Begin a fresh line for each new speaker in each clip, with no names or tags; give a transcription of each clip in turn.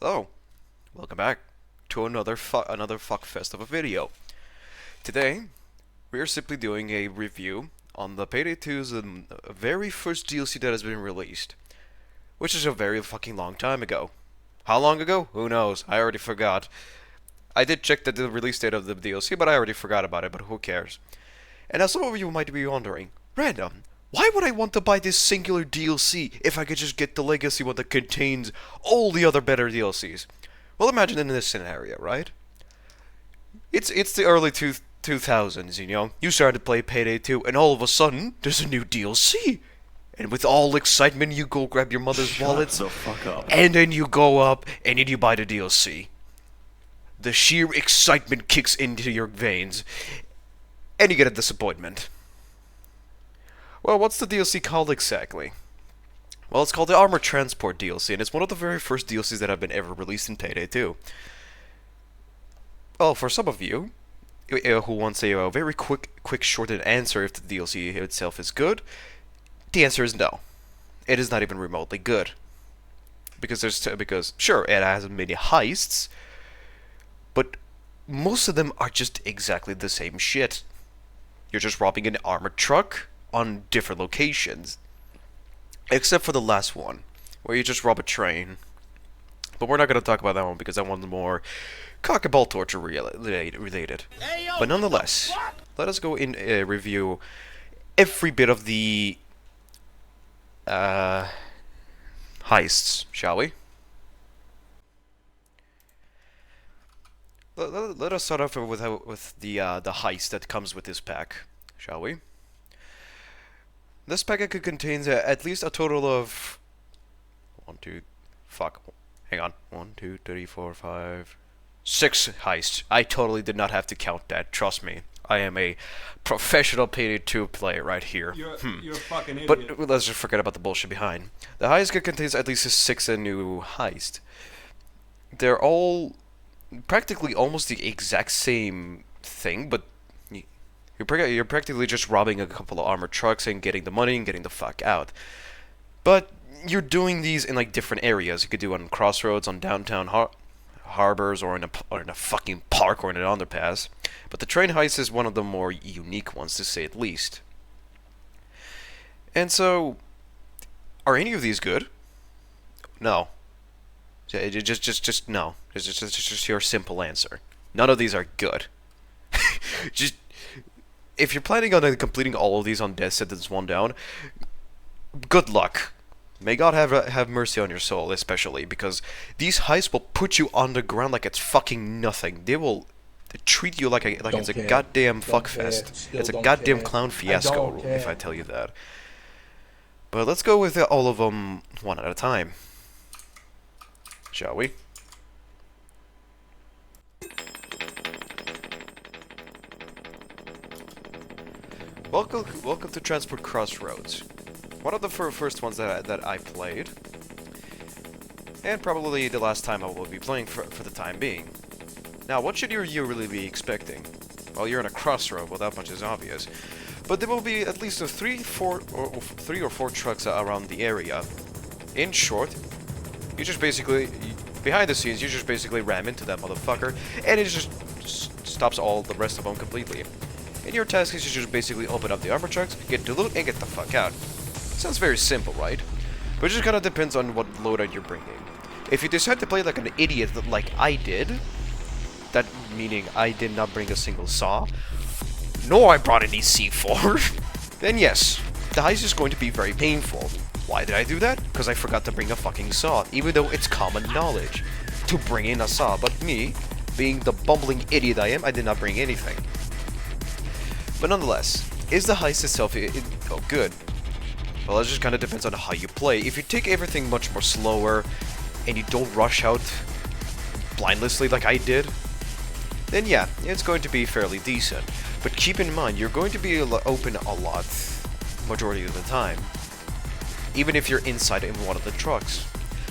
Hello, welcome back to another fuckfest of a video. Today, we are simply doing a review on the Payday 2's very first DLC that has been released, which is a very fucking long time ago. How long ago? Who knows? I already forgot. I did check the release date of the DLC, but I already forgot about it, but who cares? And now some of you might be wondering, Random, why would I want to buy this singular DLC if I could just get the Legacy one that contains all the other better DLCs? Well, imagine in this scenario, right? It's the early 2000s, you know? You started to play Payday 2, and all of a sudden, there's a new DLC! And with all excitement, you go grab your mother's wallets,
the fuck up.
and then you go up, and then you buy the DLC. The sheer excitement kicks into your veins, and you get a disappointment. Well, what's the DLC called exactly? Well, it's called the Armored Transport DLC, and it's one of the very first DLCs that have been ever released in Payday 2. Well, for some of you who wants a very quick, shortened answer if the DLC itself is good, the answer is no. It is not even remotely good. Because sure, it has many heists, but most of them are just exactly the same shit. You're just robbing an armored truck on different locations. Except for the last one, where you just rob a train. But we're not going to talk about that one because that one's more cock and ball torture related. But nonetheless, let us go in review every bit of the heists, shall we? Let us start off with the heist that comes with this pack, shall we? This packet contains at least a total of 6 heists. I totally did not have to count that, trust me. I am a professional Payday 2 player right here.
You're a fucking idiot.
But let's just forget about the bullshit behind. The heist contains at least 6 new heists. They're all practically almost the exact same thing, but you're practically just robbing a couple of armored trucks and getting the money and getting the fuck out. But you're doing these in like different areas. You could do it on crossroads, on downtown harbors, or in a fucking park, or in an underpass. But the train heist is one of the more unique ones, to say the least. And so, are any of these good? No. Just no. Just your simple answer. None of these are good. Just. If you're planning on completing all of these on death sentence 1 down, good luck. May God have mercy on your soul, especially, because these heists will put you on the ground like it's fucking nothing. They will treat you like it's a goddamn fuckfest. It's a goddamn clown fiasco, if I tell you that. But let's go with all of them one at a time. Shall we? Welcome to Transport Crossroads. One of the first ones that I played, and probably the last time I will be playing for the time being. Now, what should you really be expecting? Well, you're in a crossroad, well that much is obvious. But there will be at least 3 or 4 trucks around the area. In short, you just basically, behind the scenes, you just basically ram into that motherfucker, and it just stops all the rest of them completely. And your task is to just basically open up the armor trucks, get the loot, and get the fuck out. Sounds very simple, right? But it just kinda depends on what loadout you're bringing. If you decide to play like an idiot like I did, that meaning I did not bring a single saw, nor I brought any C4, then yes, the heist is going to be very painful. Why did I do that? Because I forgot to bring a fucking saw, even though it's common knowledge to bring in a saw. But me, being the bumbling idiot I am, I did not bring anything. But nonetheless, is the heist itself good? Well, it just kind of depends on how you play. If you take everything much more slower, and you don't rush out blindlessly like I did, then yeah, it's going to be fairly decent. But keep in mind, you're going to be open a lot, majority of the time, even if you're inside in one of the trucks.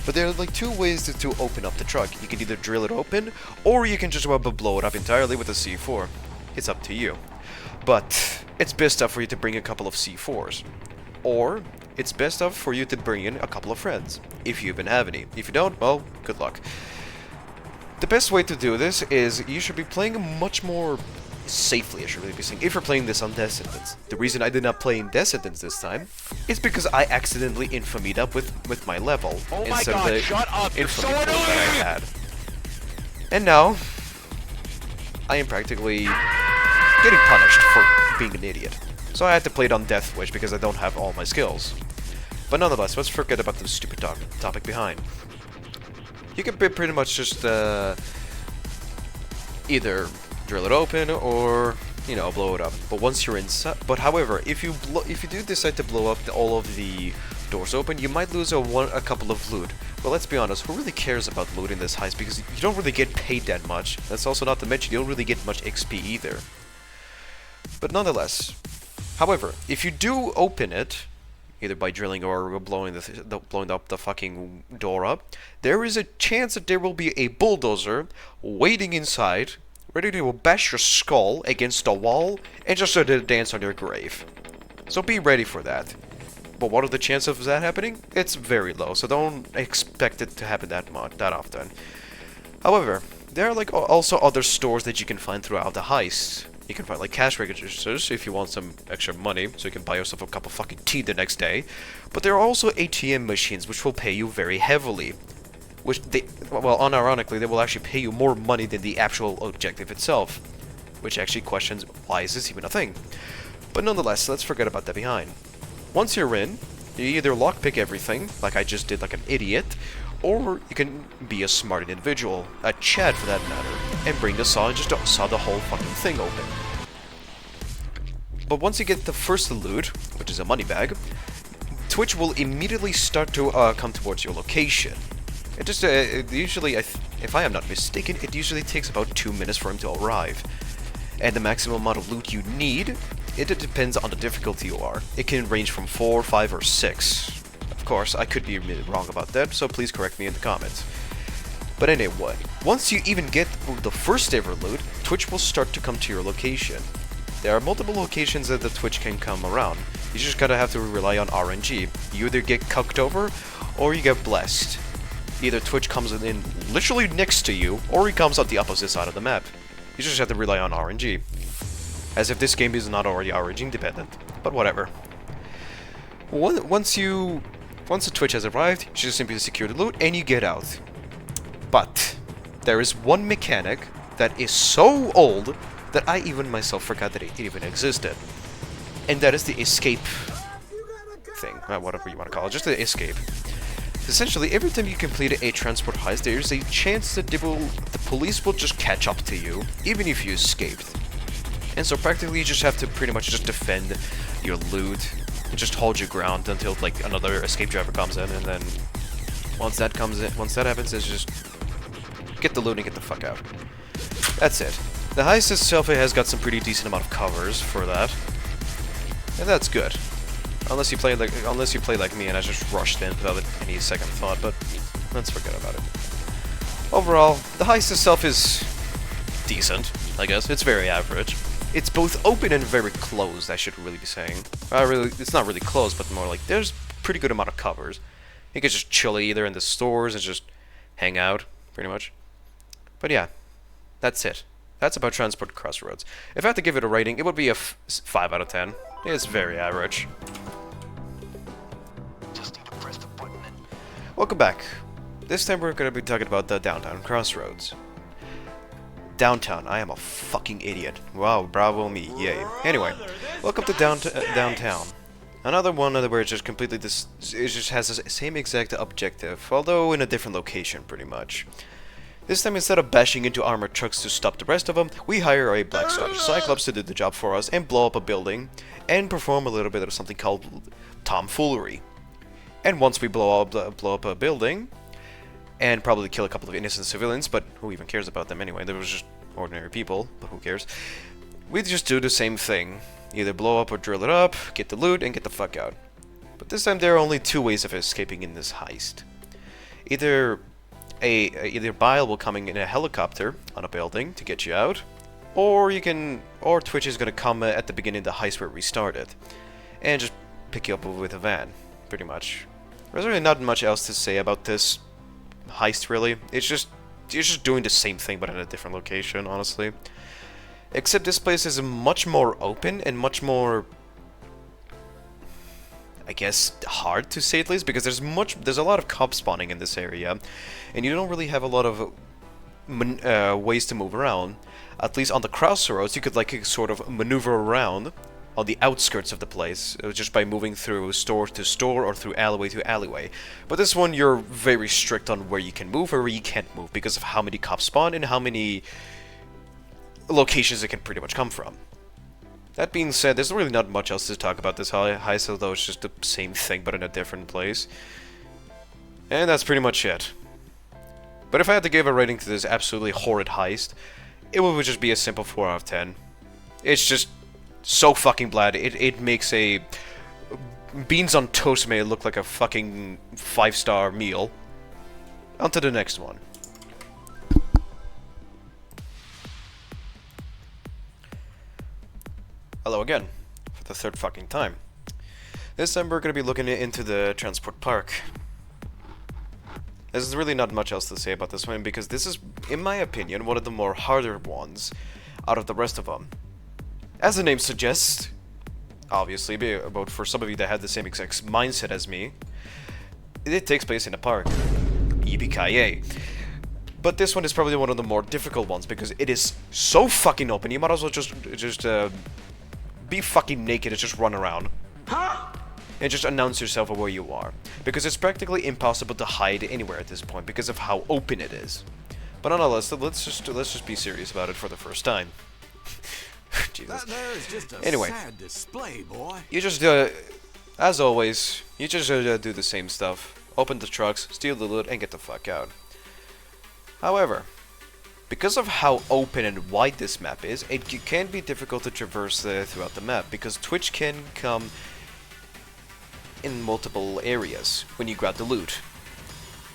But there are like 2 ways to open up the truck. You can either drill it open, or you can just blow it up entirely with a C4. It's up to you. But it's best off for you to bring a couple of C4s. Or it's best off for you to bring in a couple of friends, if you even have any. If you don't, well, good luck. The best way to do this is you should be playing much more safely, I should really be saying, if you're playing this on Descendants. The reason I did not play in Descendants this time is because I accidentally infamied up with my level instead of the infamy pool that I had. And now, I am practically getting punished for being an idiot. So I had to play it on Death Wish because I don't have all my skills. But nonetheless, let's forget about the stupid topic behind. You can pretty much just either drill it open or, you know, blow it up. But once you're inside, but however, if you do decide to blow up all of the doors open, you might lose a couple of loot. But let's be honest, who really cares about loot in this heist? Because you don't really get paid that much. That's also not to mention you don't really get much XP either. But nonetheless, however, if you do open it, either by drilling or blowing up the fucking door up, there is a chance that there will be a bulldozer waiting inside, ready to bash your skull against the wall and just sort of dance on your grave. So be ready for that. But what are the chances of that happening? It's very low, so don't expect it to happen that often. However, there are like also other stores that you can find throughout the heist. You can find like cash registers if you want some extra money, so you can buy yourself a cup of fucking tea the next day. But there are also ATM machines which will pay you very heavily. Which well, unironically, they will actually pay you more money than the actual objective itself. Which actually questions, why is this even a thing? But nonetheless, let's forget about that behind. Once you're in, you either lockpick everything, like I just did like an idiot, or you can be a smart individual, a Chad for that matter, and bring the saw and just saw the whole fucking thing open. But once you get the first loot, which is a money bag, Twitch will immediately start to come towards your location. It just usually, if I am not mistaken, it usually takes about 2 minutes for him to arrive. And the maximum amount of loot you need, it depends on the difficulty you are. It can range from 4, 5, or 6. Of course, I could be wrong about that, so please correct me in the comments. But anyway, once you even get the first ever loot, Twitch will start to come to your location. There are multiple locations that the Twitch can come around. You just gotta have to rely on RNG. You either get cucked over, or you get blessed. Either Twitch comes in literally next to you, or he comes on the opposite side of the map. You just have to rely on RNG. As if this game is not already RNG dependent. But whatever. Once the Twitch has arrived, you just simply secure the loot and you get out. But there is one mechanic that is so old that I even myself forgot that it even existed. And that is the escape thing, whatever you want to call it, just the escape. Essentially, every time you complete a transport heist, there is a chance that the police will just catch up to you, even if you escaped. And so practically you just have to pretty much just defend your loot, and just hold your ground until like another escape driver comes in, and then once that happens, it's just get the loot and get the fuck out. That's it. The heist itself has got some pretty decent amount of covers for that, and that's good. Unless you play like me and I just rushed in without any second thought, but let's forget about it. Overall, the heist itself is decent, I guess. It's very average. It's both open and very closed, I should really be saying. It's not really closed, but more like there's pretty good amount of covers. You can just chill either in the stores and just hang out, pretty much. But yeah, that's it. That's about Transport Crossroads. If I had to give it a rating, it would be a 5 out of 10. It's very average. Welcome back. This time we're going to be talking about the Downtown Crossroads. Downtown. I am a fucking idiot. Wow, bravo me. Yay. Anyway, welcome to Downtown. Another one where it just completely it just has the same exact objective, although in a different location, pretty much. This time, instead of bashing into armored trucks to stop the rest of them, we hire a Black Scottish Cyclops to do the job for us and blow up a building and perform a little bit of something called tomfoolery. And once we blow up a building and probably kill a couple of innocent civilians, but who even cares about them anyway? They were just ordinary people, but who cares? We just do the same thing. Either blow up or drill it up, get the loot, and get the fuck out. But this time there are only two ways of escaping in this heist. Either Bile will come in a helicopter on a building to get you out, or Twitch is gonna come at the beginning of the heist where we started, and just pick you up with a van, pretty much. There's really not much else to say about this heist, really. It's just You're just doing the same thing but in a different location, honestly. Except this place is much more open and much more, I guess, hard to say at least, because there's a lot of cops spawning in this area, and you don't really have a lot of ways to move around. At least on the crossroads, you could like sort of maneuver around on the outskirts of the place, just by moving through store to store or through alleyway to alleyway. But this one, you're very strict on where you can move or where you can't move because of how many cops spawn and how many locations it can pretty much come from. That being said, there's really not much else to talk about this heist, although it's just the same thing but in a different place. And that's pretty much it. But if I had to give a rating to this absolutely horrid heist, it would just be a simple 4 out of 10. It's just so fucking bland. It makes a beans on toast may look like a fucking 5-star meal. On to the next one. Hello again, for the third fucking time. This time we're going to be looking into the transport park. There's really not much else to say about this one, because this is, in my opinion, one of the more harder ones out of the rest of them. As the name suggests, obviously, but for some of you that had the same exact mindset as me, it takes place in a park. Yippee-ki-yay. But this one is probably one of the more difficult ones, because it is so fucking open, you might as well just be fucking naked and just run around. And just announce yourself where you are. Because it's practically impossible to hide anywhere at this point, because of how open it is. But nonetheless, let's just be serious about it for the first time. Jesus. Anyway,
sad display, boy.
You just, as always, you just do the same stuff. Open the trucks, steal the loot, and get the fuck out. However, because of how open and wide this map is, it can be difficult to traverse throughout the map, because Twitch can come in multiple areas when you grab the loot.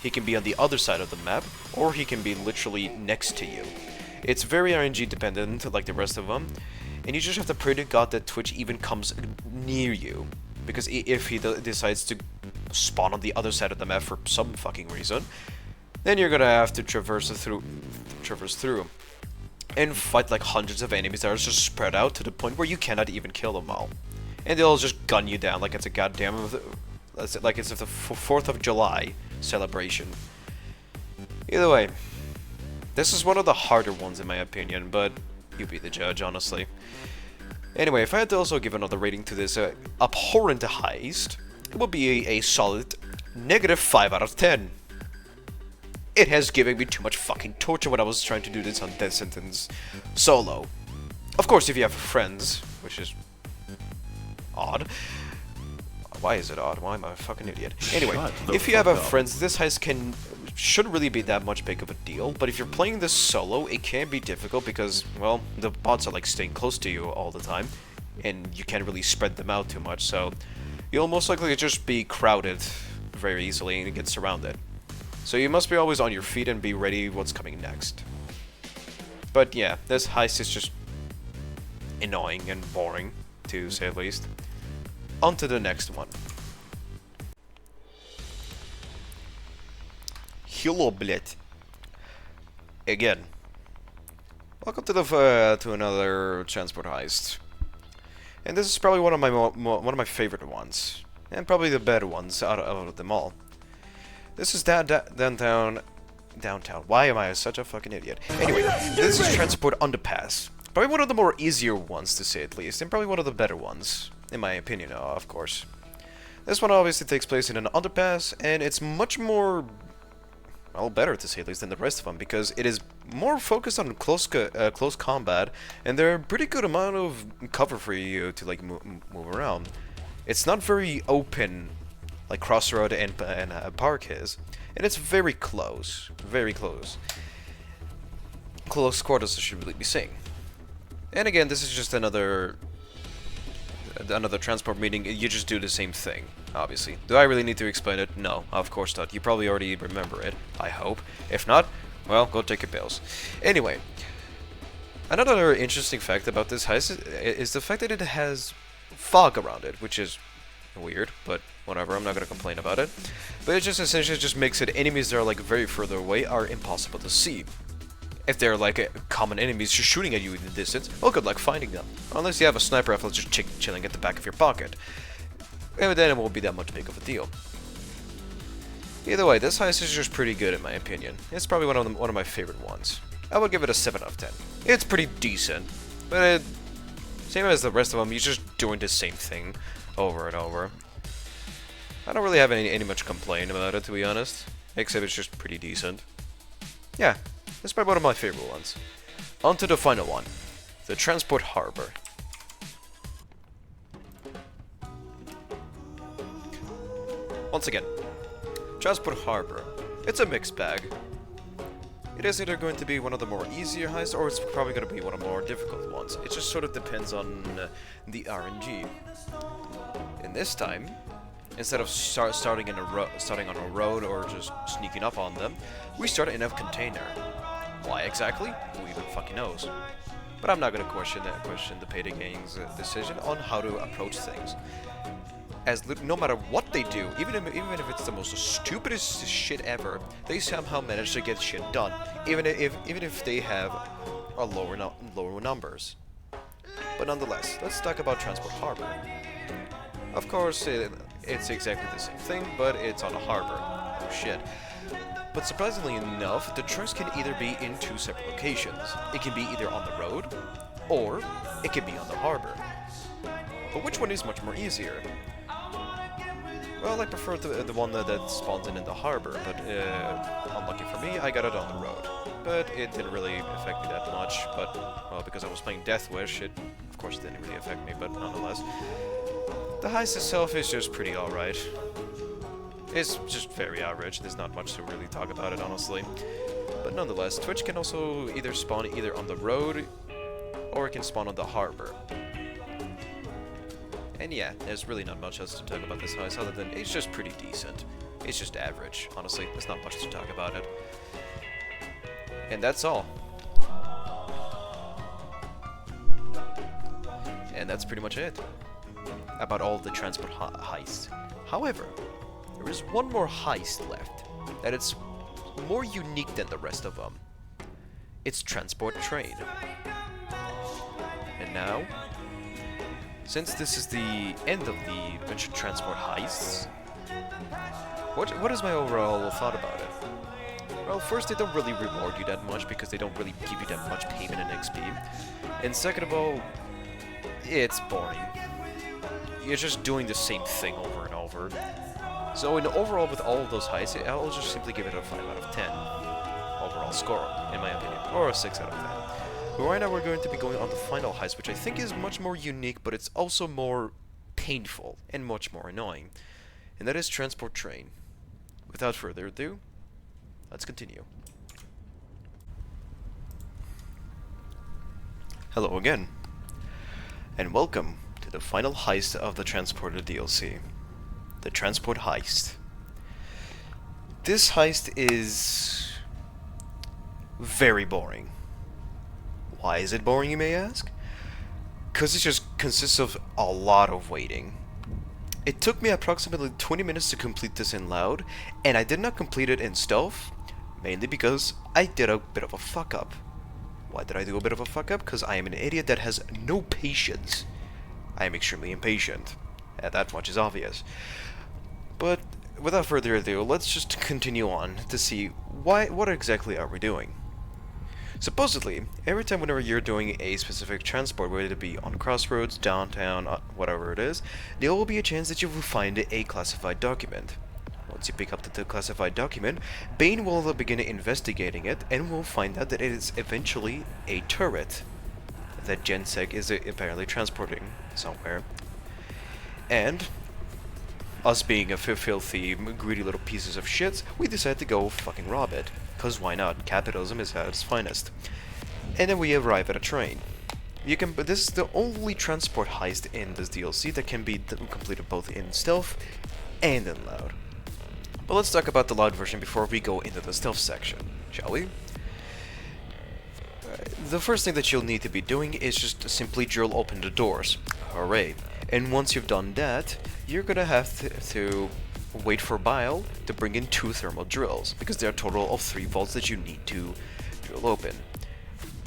He can be on the other side of the map, or he can be literally next to you. It's very RNG dependent, like the rest of them, and you just have to pray to God that Twitch even comes near you, because if he decides to spawn on the other side of the map for some fucking reason, then you're gonna have to traverse through, and fight like hundreds of enemies that are just spread out to the point where you cannot even kill them all, and they'll just gun you down like it's a goddamn, like it's the 4th of July celebration. Either way. This is one of the harder ones in my opinion, but you be the judge, honestly. Anyway, if I had to also give another rating to this abhorrent heist, it would be a solid -5 out of 10. It has given me too much fucking torture when I was trying to do this on Death Sentence solo. Of course, if you have friends, which is odd. Why is it odd? Why am I a fucking idiot? Anyway, if you have friends, this heist shouldn't really be that much big of a deal, but if you're playing this solo, it can be difficult because, well, the bots are like staying close to you all the time, and you can't really spread them out too much, so you'll most likely just be crowded very easily and get surrounded. So you must be always on your feet and be ready what's coming next. But yeah, this heist is just annoying and boring, to say the least. On to the next one. Hello, blять. Again. Welcome to another transport heist. And this is probably one of my favorite ones, and probably the better ones out of them all. This is downtown. Why am I such a fucking idiot? Anyway, this is Transport Underpass. Probably one of the more easier ones, to say at least, and probably one of the better ones, in my opinion, of course. This one obviously takes place in an underpass, and it's much more, well, better to say at least than the rest of them, because it is more focused on close combat, and there are a pretty good amount of cover for you to like move around. It's not very open, like Crossroad and Park is, and it's very close, close quarters, I should really be saying. And again, this is just another transport meeting. You just do the same thing, obviously. Do I really need to explain it? No, of course not. You probably already remember it, I hope. If not, well, go take your pills. Anyway, another interesting fact about this heist is the fact that it has fog around it, which is weird, but whatever, I'm not gonna complain about it. But it just essentially just makes it enemies that are like very further away are impossible to see. If they're like common enemies just shooting at you in the distance, well, good luck finding them. Unless you have a sniper rifle just chilling at the back of your pocket. And then it won't be that much big of a deal. Either way, this heist is just pretty good in my opinion. It's probably one of my favorite ones. I would give it a 7 out of 10. It's pretty decent, but same as the rest of them, you're just doing the same thing over and over. I don't really have any much complaint about it, to be honest, except it's just pretty decent. Yeah, it's probably one of my favorite ones. On to the final one, the Transport Harbor. Once again, Transport Harbor. It's a mixed bag. It is either going to be one of the more easier heists, or it's probably going to be one of the more difficult ones. It just sort of depends on the RNG. In this time, instead of starting on a road or just sneaking up on them, we start in a container. Why exactly? Who even fucking knows? But I'm not going to question the Payday gang's decision on how to approach things. As no matter what they do, even if it's the most stupidest shit ever, they somehow manage to get shit done, even if they have a lower numbers. But nonetheless, let's talk about Transport Harbor. Of course, it's exactly the same thing, but it's on a harbor. Oh shit. But surprisingly enough, the trucks can either be in 2 separate locations. It can be either on the road, or it can be on the harbor. But which one is much more easier? Well, I prefer the one that spawns in the harbor, but unlucky for me, I got it on the road. But it didn't really affect me that much, but, well, because I was playing Death Wish, it, of course, didn't really affect me, but nonetheless. The heist itself is just pretty alright. It's just very average, there's not much to really talk about it, honestly. But nonetheless, Twitch can also either spawn either on the road, or it can spawn on the harbor. And yeah, there's really not much else to talk about this heist other than it's just pretty decent. It's just average, honestly. There's not much to talk about it. And that's all. And that's pretty much it about all the transport heists. However, there is one more heist left that it's more unique than the rest of them. It's Transport Train. And now, since this is the end of the adventure transport heists, what is my overall thought about it? Well, first, they don't really reward you that much because they don't really give you that much payment and XP. And second of all, it's boring. You're just doing the same thing over and over. So in overall, with all of those heists, I'll just simply give it a 5 out of 10 overall score, in my opinion, or a 6 out of 10. But right now we're going to be going on the final heist, which I think is much more unique, but it's also more painful and much more annoying. And that is Transport Train. Without further ado, let's continue. Hello again, and welcome to the final heist of the Transporter DLC. The Transport Heist. This heist is very boring. Why is it boring, you may ask? Because it just consists of a lot of waiting. It took me approximately 20 minutes to complete this in loud, and I did not complete it in stealth, mainly because I did a bit of a fuck up. Why did I do a bit of a fuck up? Because I am an idiot that has no patience. I am extremely impatient. That much is obvious. But without further ado, let's just continue on to see what exactly are we doing. Supposedly, every time whenever you're doing a specific transport, whether it be on crossroads, downtown, whatever it is, there will be a chance that you will find a classified document. Once you pick up the classified document, Bane will begin investigating it and will find out that it is eventually a turret that Gensec is apparently transporting somewhere. And us being a filthy, greedy little pieces of shit, we decide to go fucking rob it. Cause why not? Capitalism is at its finest. And then we arrive at a train. This is the only transport heist in this DLC that can be completed both in stealth and in loud. But let's talk about the loud version before we go into the stealth section, shall we? The first thing that you'll need to be doing is just to simply drill open the doors. Hooray. And once you've done that, you're gonna have to wait for Bile to bring in 2 thermal drills, because there are a total of 3 vaults that you need to drill open.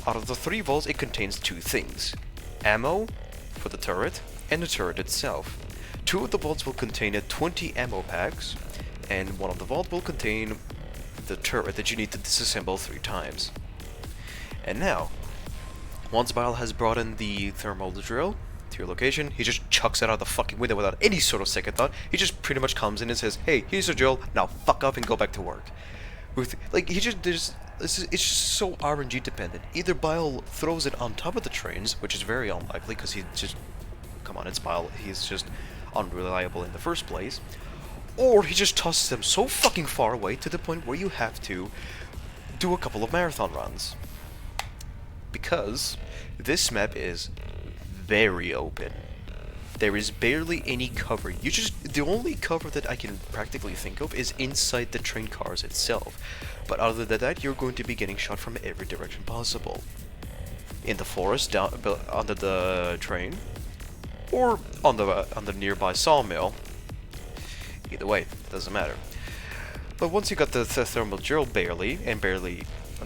Out of the 3 vaults, it contains 2 things: ammo for the turret and the turret itself. 2 of the vaults will contain 20 ammo packs, and 1 of the vault will contain the turret that you need to disassemble 3 times. And now, once Bile has brought in the thermal drill to your location, he just chucks it out the fucking window without any sort of second thought. He just pretty much comes in and says, "Hey, here's your drill, now fuck off and go back to work." Like, he just, it's just so RNG dependent. Either Bile throws it on top of the trains, which is very unlikely, because he just, come on, it's Bile, he's just unreliable in the first place, or he just tosses them so fucking far away to the point where you have to do a couple of marathon runs. Because this map is very open. There is barely any cover. The only cover that I can practically think of is inside the train cars itself. But other than that, you're going to be getting shot from every direction possible. In the forest, down under the train, or on the nearby sawmill. Either way, it doesn't matter. But once you got the thermal drill barely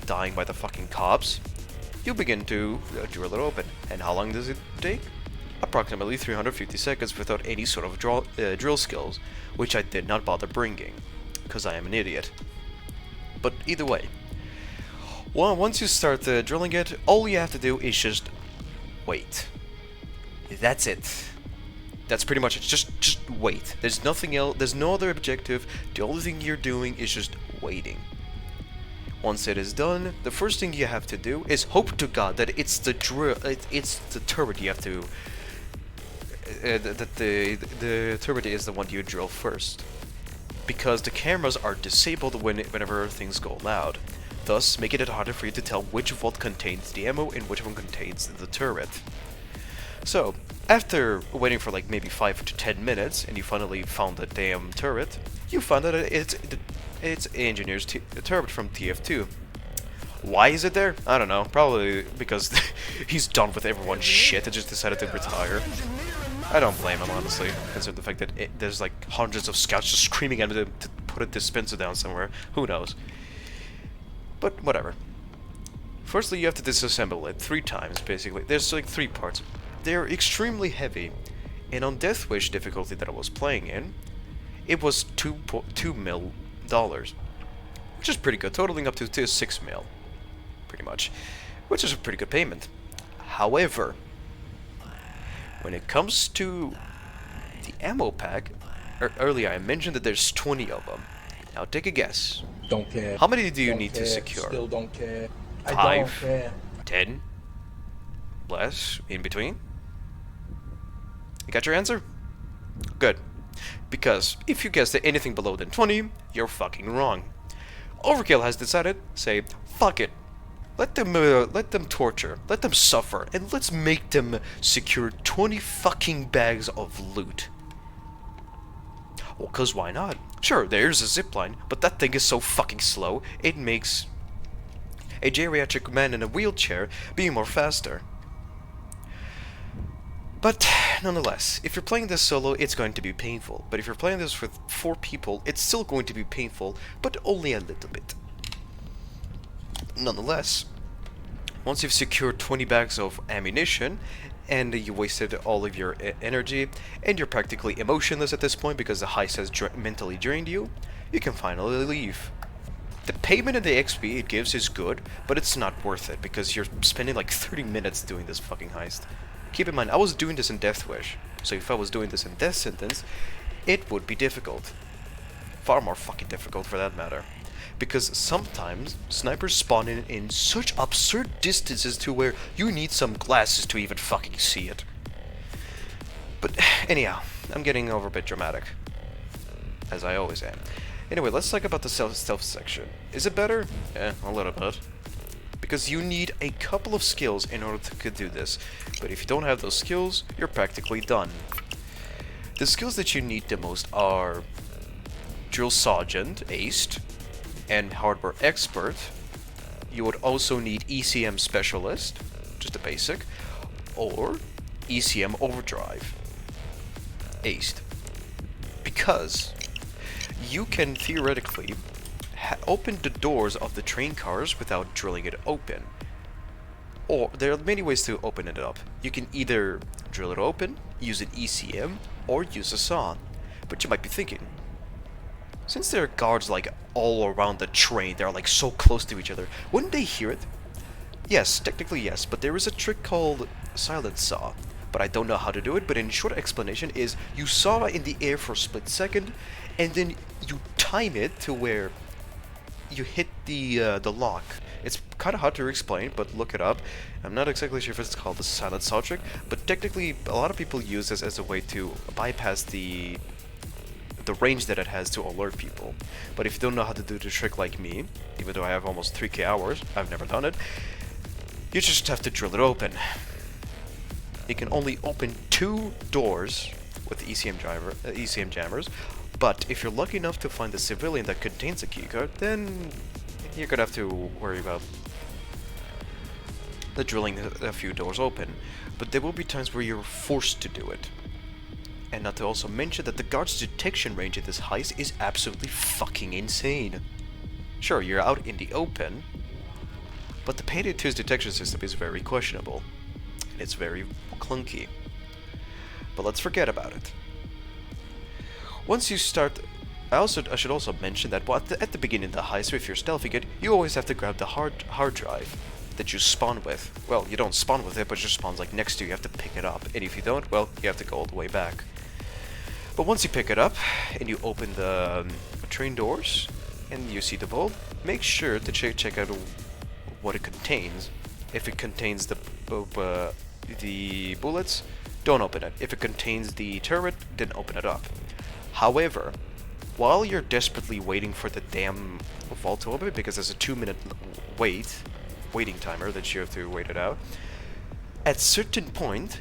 dying by the fucking cops, you begin to drill it open. And how long does it take? Approximately 350 seconds without any sort of drill skills, which I did not bother bringing, because I am an idiot. But either way, well, once you start drilling it, all you have to do is just wait. That's it. That's pretty much it. Just wait. There's nothing else. There's no other objective. The only thing you're doing is just waiting. Once it is done, the first thing you have to do is hope to God that it's the drill. It's the turret you have to. That the turret is the one you drill first, because the cameras are disabled whenever things go loud, thus making it harder for you to tell which vault contains the ammo and which one contains the turret. So, after waiting for like maybe 5 to 10 minutes, and you finally found the damn turret, you find that it's Engineer's turret from TF2. Why is it there? I don't know. Probably because he's done with everyone's shit and just decided to retire. I don't blame him, honestly, considering the fact that there's like hundreds of scouts just screaming at him to put a dispenser down somewhere. Who knows? But whatever. Firstly, you have to disassemble it 3 times, basically. There's like 3 parts. They're extremely heavy, and on Death Wish difficulty that I was playing in, it was $2 mil, which is pretty good, totaling up to $6 mil, pretty much, which is a pretty good payment. However, when it comes to the ammo pack, earlier I mentioned that there's 20 of them. Now take a guess.
Don't care.
How many do you
Don't
need
care.
to secure?
Still don't care.
5?
I don't care.
10? Less? In between? You got your answer? Good. Because if you guessed anything below than 20, you're fucking wrong. Overkill has decided, say, fuck it. Let them torture, let them suffer, and let's make them secure 20 fucking bags of loot. Well, cause why not? Sure, there's a zipline, but that thing is so fucking slow, it makes a geriatric man in a wheelchair be more faster. But, nonetheless, if you're playing this solo, it's going to be painful. But if you're playing this with 4 people, it's still going to be painful, but only a little bit. Nonetheless, once you've secured 20 bags of ammunition, and you wasted all of your energy, and you're practically emotionless at this point because the heist has mentally drained you, you can finally leave. The payment and the XP it gives is good, but it's not worth it because you're spending like 30 minutes doing this fucking heist. Keep in mind, I was doing this in Death Wish, so if I was doing this in Death Sentence, it would be difficult. Far more fucking difficult for that matter. Because sometimes snipers spawn in such absurd distances to where you need some glasses to even fucking see it. But anyhow, I'm getting over a bit dramatic. As I always am. Anyway, let's talk about the stealth section. Is it better? Yeah, a little bit. Because you need a couple of skills in order to do this. But if you don't have those skills, you're practically done. The skills that you need the most are Drill Sergeant, Aced, and Hardware Expert. You would also need ECM Specialist, just a basic, or ECM Overdrive. aced. Because you can theoretically open the doors of the train cars without drilling it open. Or there are many ways to open it up. You can either drill it open, use an ECM, or use a saw. But you might be thinking, since there are guards like all around the train, they're like so close to each other, wouldn't they hear it? Yes, technically yes, but there is a trick called silent saw. But I don't know how to do it, but in short explanation is you saw in the air for a split second, and then you time it to where you hit the lock. It's kind of hard to explain, but look it up. I'm not exactly sure if it's called the silent saw trick, but technically a lot of people use this as a way to bypass the range that it has to alert people. But if you don't know how to do the trick like me, even though I have almost 3k hours, I've never done it, you just have to drill it open. You can only open 2 doors with the ECM jammers, but if you're lucky enough to find a civilian that contains a keycard, then you're gonna have to worry about the drilling a few doors open. But there will be times where you're forced to do it. And not to also mention that the guard's detection range in this heist is absolutely fucking insane. Sure, you're out in the open, but the Payday 2's detection system is very questionable. And it's very clunky. But let's forget about it. Once you start... I should also mention that at the beginning of the heist, if you're stealthing it, you always have to grab the hard drive that you spawn with. Well, you don't spawn with it, but it just spawns like next to you. You have to pick it up. And if you don't, well, you have to go all the way back. But once you pick it up and you open the train doors and you see the vault, make sure to check out what it contains. If it contains the bullets, don't open it. If it contains the turret, then open it up. However, while you're desperately waiting for the damn vault to open, because there's a 2-minute waiting timer that you have to wait it out, at a certain point,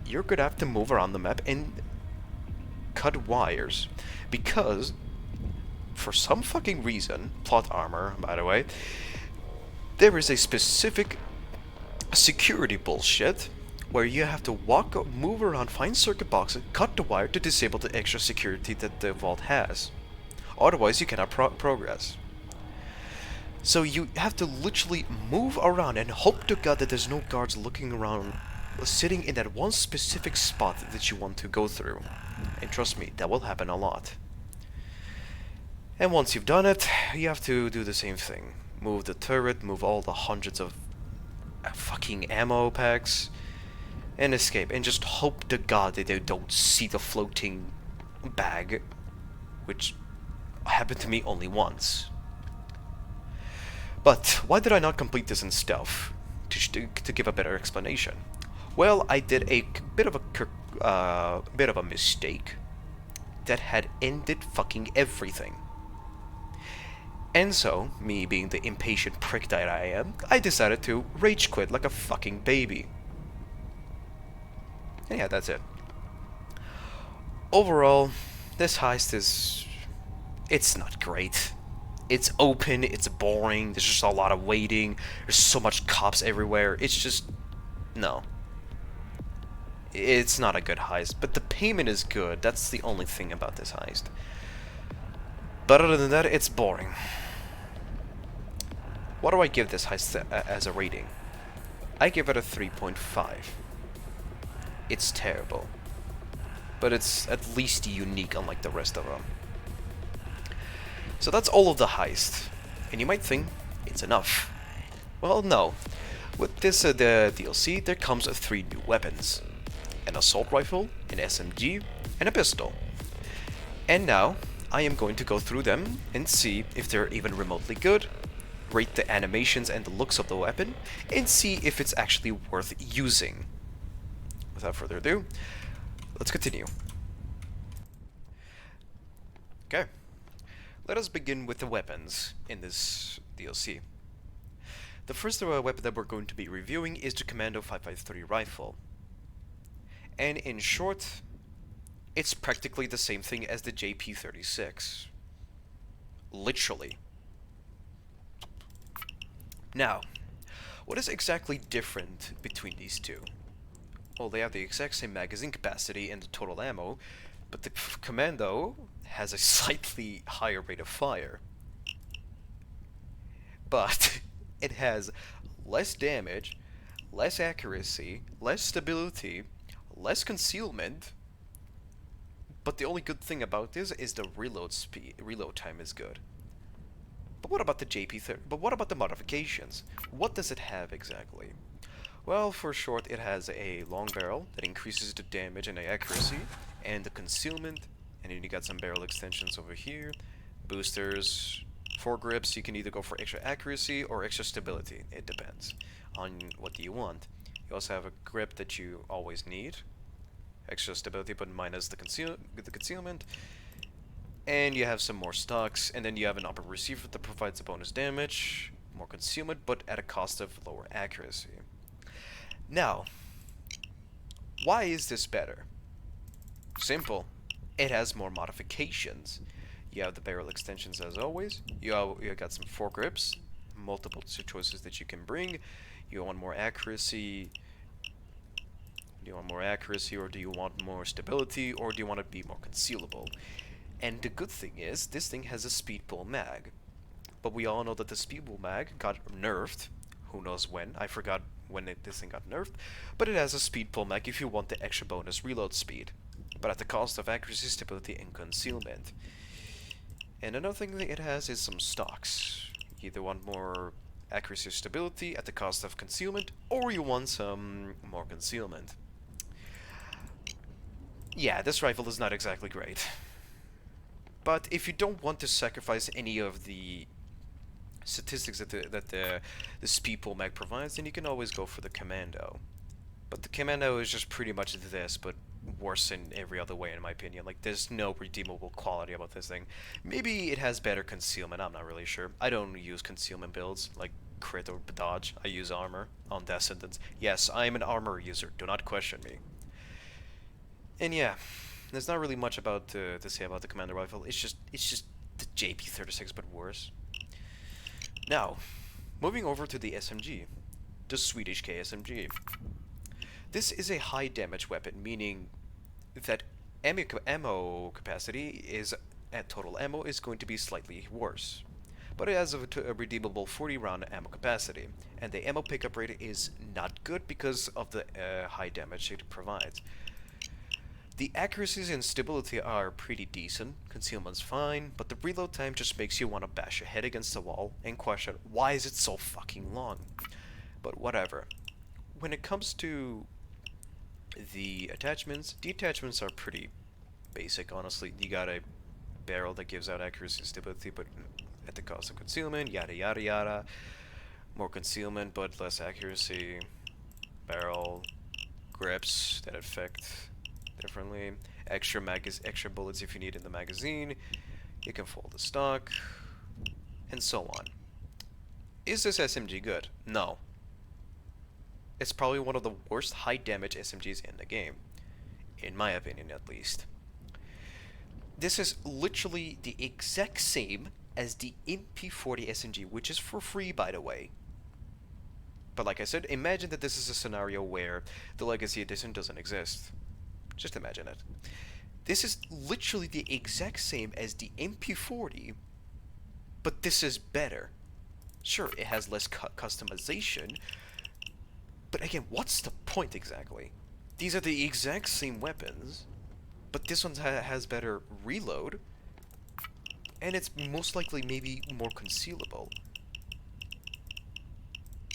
you're gonna have to move around the map and cut wires, because for some fucking reason, plot armor, by the way, there is a specific security bullshit where you have to move around, find circuit boxes, cut the wire to disable the extra security that the vault has. Otherwise, you cannot progress. So you have to literally move around and hope to God that there's no guards looking around, sitting in that one specific spot that you want to go through. And trust me, that will happen a lot. And once you've done it, you have to do the same thing. Move the turret, move all the hundreds of fucking ammo packs, and escape. And just hope to God that they don't see the floating bag, which happened to me only once. But why did I not complete this in stealth? To give a better explanation. Well, I did a bit of a mistake that had ended fucking everything. And so, me being the impatient prick that I am, I decided to rage quit like a fucking baby. And yeah, that's it. Overall, this heist it's not great. It's open, it's boring, there's just a lot of waiting, there's so much cops everywhere, it's just... no. It's not a good heist, but the payment is good, that's the only thing about this heist. But other than that, it's boring. What do I give this heist as a rating? I give it a 3.5. It's terrible. But it's at least unique unlike the rest of them. So that's all of the heist. And you might think, it's enough. Well, no. With this the DLC, there comes 3 new weapons. An assault rifle, an SMG, and a pistol. And now, I am going to go through them and see if they're even remotely good, rate the animations and the looks of the weapon, and see if it's actually worth using. Without further ado, let's continue. Okay. Let us begin with the weapons in this DLC. The first weapon that we're going to be reviewing is the Commando 553 rifle. And in short, it's practically the same thing as the JP36. Literally. Now, what is exactly different between these two? Well, they have the exact same magazine capacity and the total ammo, but the Commando has a slightly higher rate of fire. But it has less damage, less accuracy, less stability, less concealment. But the only good thing about this is the reload time is good. But what about the JP30? But what about the modifications? What does it have exactly? Well, for short, it has a long barrel that increases the damage and the accuracy, and the concealment, and then you got some barrel extensions over here, boosters, foregrips. You can either go for extra accuracy or extra stability. It depends on what you want. You also have a grip that you always need, extra stability but minus the concealment, and you have some more stocks, and then you have an upper receiver that provides a bonus damage, more concealment, but at a cost of lower accuracy. Now, why is this better? Simple. It has more modifications. You have the barrel extensions as always. You got some foregrips, multiple choices that you can bring. You want more accuracy. Do you want more accuracy, or do you want more stability, or do you want to be more concealable? And the good thing is, this thing has a speed pull mag. But we all know that the speed pull mag got nerfed. Who knows when? I forgot when this thing got nerfed. But it has a speed pull mag if you want the extra bonus reload speed, but at the cost of accuracy, stability, and concealment. And another thing that it has is some stocks. You either want more accuracy or stability at the cost of concealment, or you want some more concealment. Yeah, this rifle is not exactly great. But if you don't want to sacrifice any of the statistics that the speed pull mag provides, then you can always go for the Commando. But the Commando is just pretty much this, but worse in every other way, in my opinion. Like, there's no redeemable quality about this thing. Maybe it has better concealment, I'm not really sure. I don't use concealment builds, like crit or dodge. I use armor on Death Sentence. Yes, I am an armor user, do not question me. And yeah, there's not really much about to say about the Commander rifle. It's just the JP36, but worse. Now, moving over to the SMG, the Swedish KSMG. This is a high damage weapon, meaning that ammo capacity is at total ammo is going to be slightly worse. But it has a redeemable 40 round ammo capacity, and the ammo pickup rate is not good because of the high damage it provides. The accuracies and stability are pretty decent, concealment's fine, but the reload time just makes you want to bash your head against the wall and question, why is it so fucking long? But whatever. When it comes to the attachments are pretty basic, honestly. You got a barrel that gives out accuracy and stability, but at the cost of concealment, yada yada yada. More concealment, but less accuracy. Barrel, grips that affect differently. Extra bullets if you need in the magazine. You can fold the stock, and so on. Is this SMG good? No. It's probably one of the worst high damage SMGs in the game, in my opinion at least. This is literally the exact same as the MP40 SMG, which is for free, by the way. But like I said, imagine that this is a scenario where the Legacy Edition doesn't exist. Just imagine it. This is literally the exact same as the MP40, but this is better. Sure, it has less customization, but again, what's the point exactly? These are the exact same weapons, but this one has better reload, and it's most likely maybe more concealable.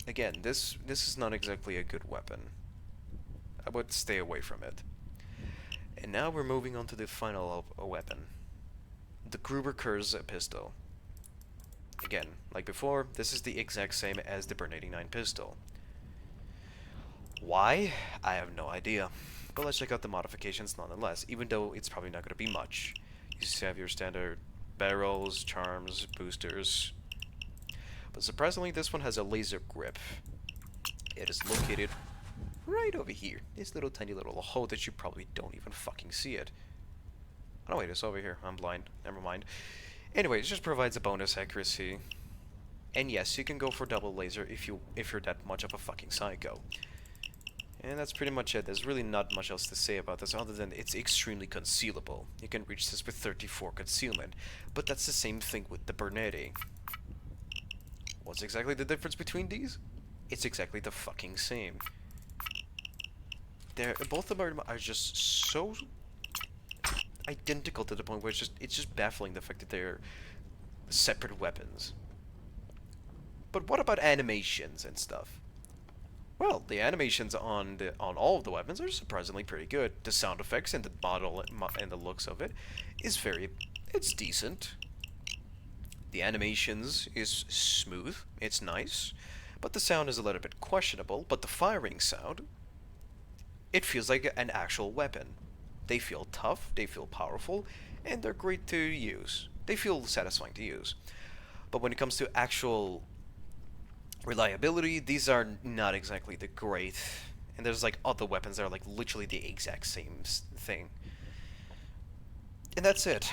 Again, this is not exactly a good weapon. I would stay away from it. And now we're moving on to the final weapon. The Gruber-Kurz pistol. Again, like before, this is the exact same as the Burn 89 pistol. Why? I have no idea. But let's check out the modifications nonetheless, even though it's probably not going to be much. You just have your standard barrels, charms, boosters. But surprisingly, this one has a laser grip. It is located right over here. This little tiny little hole that you probably don't even fucking see it. Oh no, wait, it's over here. I'm blind. Never mind. Anyway, it just provides a bonus accuracy. And yes, you can go for double laser if you're that much of a fucking psycho. And that's pretty much it. There's really not much else to say about this other than it's extremely concealable. You can reach this with 34 concealment, but that's the same thing with the Bernetti. What's exactly the difference between these? It's exactly the fucking same. Both of them are just so identical to the point where it's just baffling the fact that they're separate weapons. But what about animations and stuff? Well, the animations on all of the weapons are surprisingly pretty good. The sound effects and the model and the looks of it is it's decent. The animations is smooth, it's nice, but the sound is a little bit questionable. But the firing sound, it feels like an actual weapon. They feel tough, they feel powerful, and they're great to use. They feel satisfying to use. But when it comes to actual reliability, these are not exactly the great. And there's like other weapons that are like literally the exact same thing. And that's it.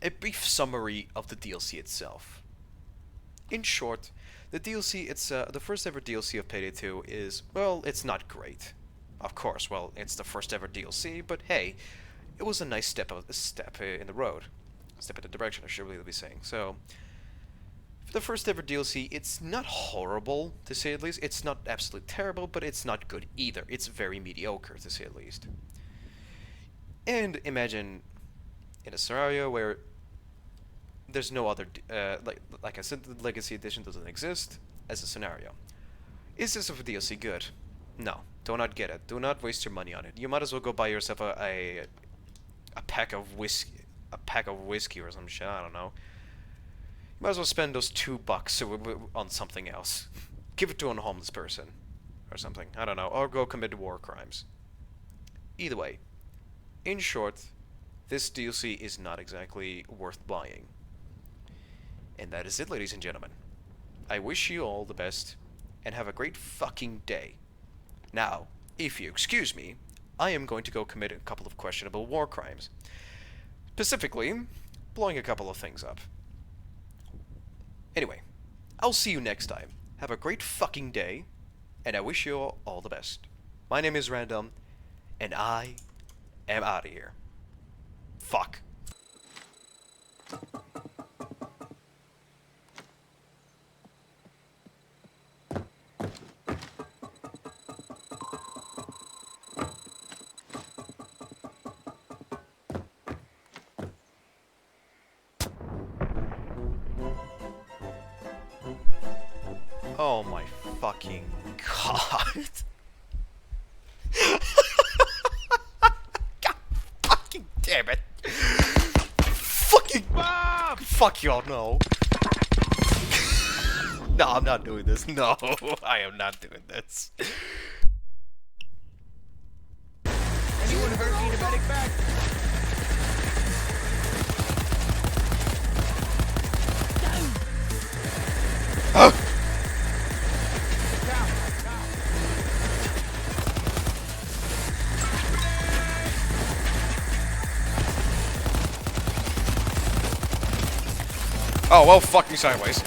A brief summary of the DLC itself. In short, the DLC, the first ever DLC of Payday 2 is, well, it's not great. Of course, well, it's the first ever DLC, but hey, it was a nice step in the road. Step in the direction, I should really be saying. So, for the first ever DLC, it's not horrible, to say at least. It's not absolutely terrible, but it's not good either. It's very mediocre, to say at least. And imagine in a scenario where there's no other, like I said, the Legacy Edition doesn't exist as a scenario. Is this DLC good? No, do not get it. Do not waste your money on it. You might as well go buy yourself a pack of whiskey or some shit. I don't know. You might as well spend those $2 on something else. Give it to a homeless person or something. I don't know. Or go commit war crimes. Either way, in short, this DLC is not exactly worth buying. And that is it, ladies and gentlemen. I wish you all the best, and have a great fucking day. Now, if you excuse me, I am going to go commit a couple of questionable war crimes. Specifically, blowing a couple of things up. Anyway, I'll see you next time. Have a great fucking day, and I wish you all the best. My name is Random, and I am out of here. Fuck. Oh my fucking god. God fucking damn it. Fucking Bob! Fuck y'all, no. No, I'm not doing this. No, I am not doing this.
Anyone hurt? Need a medic back?
Oh, well, fuck me sideways.